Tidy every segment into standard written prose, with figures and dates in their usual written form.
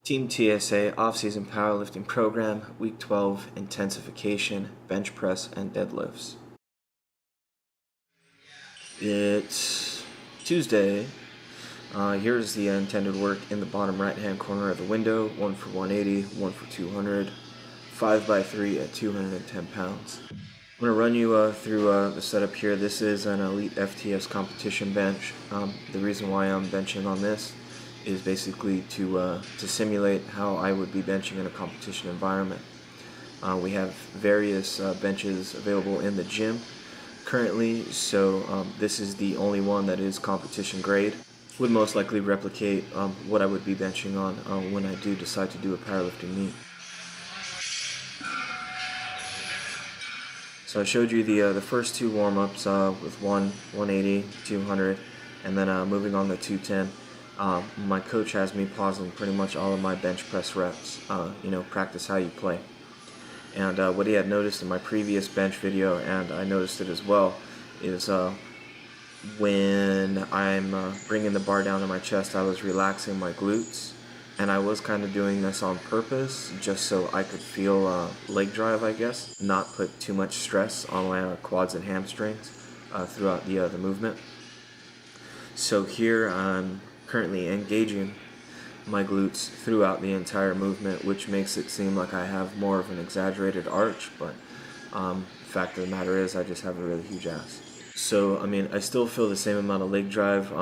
Team TSA Offseason Powerlifting Program, Week 12 Intensification, Bench Press, and Deadlifts. It's Tuesday. Here's the intended work in the bottom right hand corner of the window. 1 for 180, 1 for 200, 5x3 at 210 pounds. I'm going to run you through the setup here. This is an Elite FTS competition bench. The reason why I'm benching on this is basically to simulate how I would be benching in a competition environment. We have various benches available in the gym currently, so this is the only one that is competition grade. Would most likely replicate what I would be benching on when I do decide to do a powerlifting meet. So I showed you the first two warm-ups with 180, 200, and then moving on to 210. My coach has me pausing pretty much all of my bench press reps. Practice how you play. And what he had noticed in my previous bench video, and I noticed it as well, is when I'm bringing the bar down to my chest, I was relaxing my glutes. And I was kind of doing this on purpose, just so I could feel leg drive, I guess, not put too much stress on my quads and hamstrings throughout the movement. So here I'm currently engaging my glutes throughout the entire movement, which makes it seem like I have more of an exaggerated arch, but the fact of the matter is I just have a really huge ass. So, I still feel the same amount of leg drive.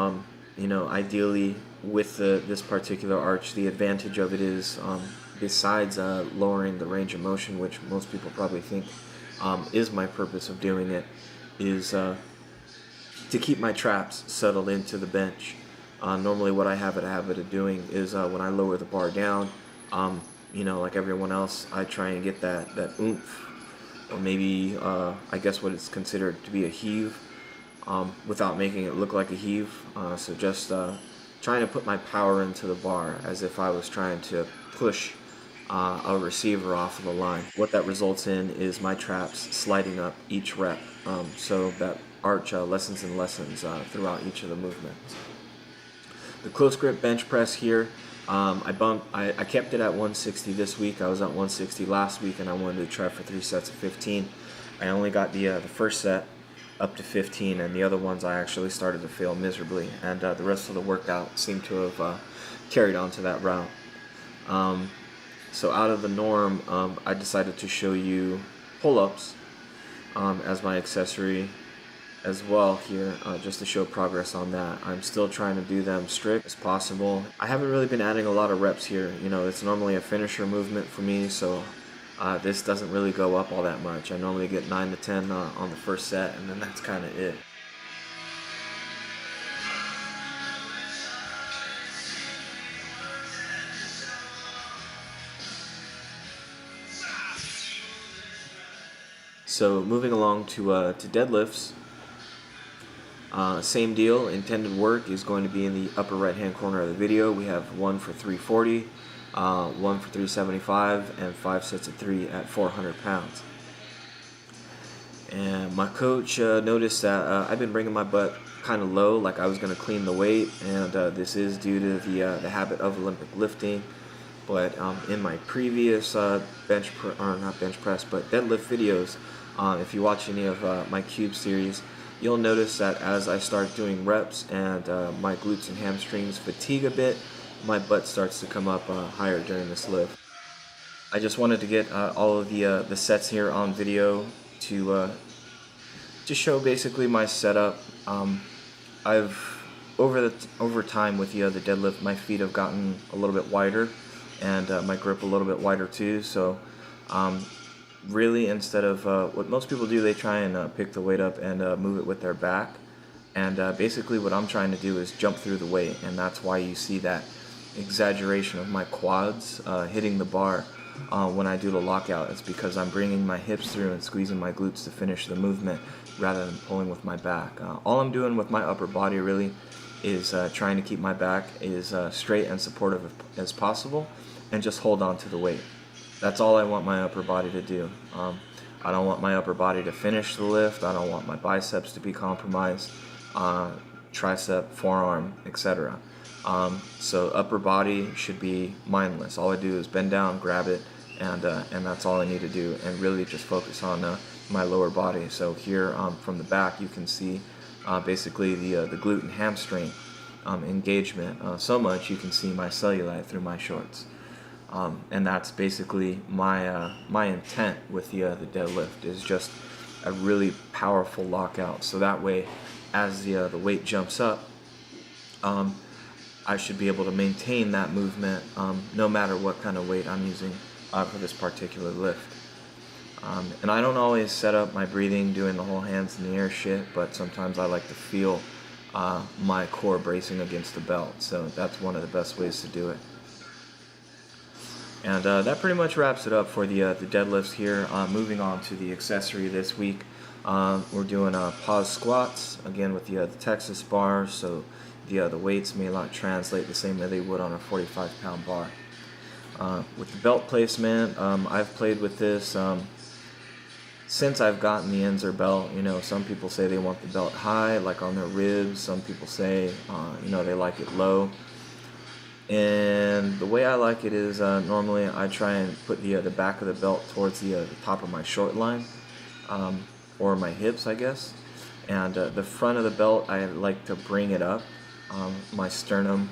Ideally with this particular arch, the advantage of it is, besides lowering the range of motion, which most people probably think is my purpose of doing it, is to keep my traps settled into the bench. Normally what I have a habit of doing is when I lower the bar down, like everyone else, I try and get that oomph, or maybe I guess what is considered to be a heave, without making it look like a heave. So just trying to put my power into the bar as if I was trying to push a receiver off of the line. What that results in is my traps sliding up each rep, so that arch lessens and lessens throughout each of the movements. The close grip bench press here, I kept it at 160 this week. I was at 160 last week, and I wanted to try for 3 sets of 15. I only got the first set up to 15, and the other ones I actually started to fail miserably, and the rest of the workout seemed to have carried on to that route. So out of the norm, I decided to show you pull-ups as my accessory as well here, just to show progress on that. I'm still trying to do them strict as possible. I haven't really been adding a lot of reps here. It's normally a finisher movement for me, so this doesn't really go up all that much. I normally get 9 to 10 on the first set, and then that's kind of it. So moving along to deadlifts, same deal. Intended work is going to be in the upper right hand corner of the video. We have 1 for 340, 1 for 375, and 5 sets of 3 at 400 pounds. And my coach noticed that I've been bringing my butt kind of low, like I was going to clean the weight, and this is due to the habit of Olympic lifting. But in my previous not bench press, but deadlift videos, if you watch any of my cube series, you'll notice that as I start doing reps and my glutes and hamstrings fatigue a bit, my butt starts to come up higher during this lift. I just wanted to get all of the sets here on video to show basically my setup. I've over time with the deadlift, my feet have gotten a little bit wider, and my grip a little bit wider too. So really, instead of what most people do, they try and pick the weight up and move it with their back. And basically what I'm trying to do is jump through the weight, and that's why you see that exaggeration of my quads hitting the bar when I do the lockout. It's because I'm bringing my hips through and squeezing my glutes to finish the movement rather than pulling with my back. All I'm doing with my upper body really is trying to keep my back as straight and supportive as possible, and just hold on to the weight. That's all I want my upper body to do. I don't want my upper body to finish the lift. I don't want my biceps to be compromised, tricep, forearm, etc. So upper body should be mindless. All I do is bend down, grab it, and that's all I need to do, and really just focus on my lower body. So here from the back, you can see basically the glute and hamstring engagement so much you can see my cellulite through my shorts. And that's basically my intent with the deadlift, is just a really powerful lockout. So that way, as the weight jumps up, I should be able to maintain that movement no matter what kind of weight I'm using for this particular lift. And I don't always set up my breathing doing the whole hands in the air shit, but sometimes I like to feel my core bracing against the belt. So that's one of the best ways to do it. And that pretty much wraps it up for the deadlifts here. Moving on to the accessory this week, we're doing pause squats, again with the Texas bars, so the weights may not translate the same way they would on a 45-pound bar. With the belt placement, I've played with this since I've gotten the Enzer belt. You know, some people say they want the belt high, like on their ribs. Some people say, they like it low. And the way I like it is normally I try and put the back of the belt towards the top of my short line, or my hips, I guess. And the front of the belt, I like to bring it up, my sternum,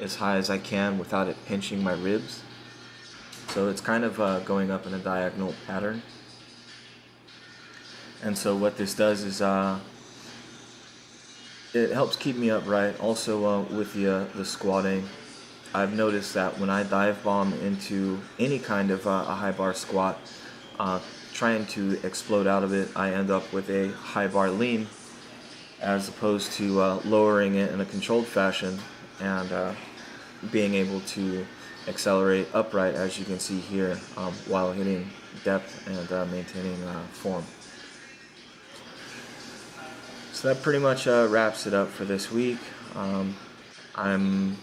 as high as I can without it pinching my ribs. So it's kind of going up in a diagonal pattern. And so what this does is it helps keep me upright. Also with the squatting, I've noticed that when I dive bomb into any kind of a high bar squat, trying to explode out of it, I end up with a high bar lean, as opposed to lowering it in a controlled fashion and being able to accelerate upright, as you can see here, while hitting depth and maintaining form. So that pretty much wraps it up for this week. I'm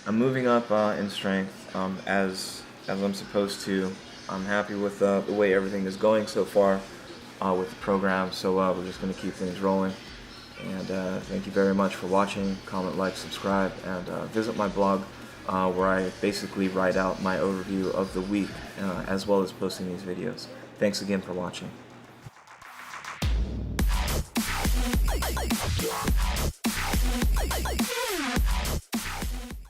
moving up in strength as I'm supposed to. I'm happy with the way everything is going so far with the program, so we're just going to keep things rolling. And thank you very much for watching. Comment, like, subscribe, and visit my blog where I basically write out my overview of the week as well as posting these videos. Thanks again for watching.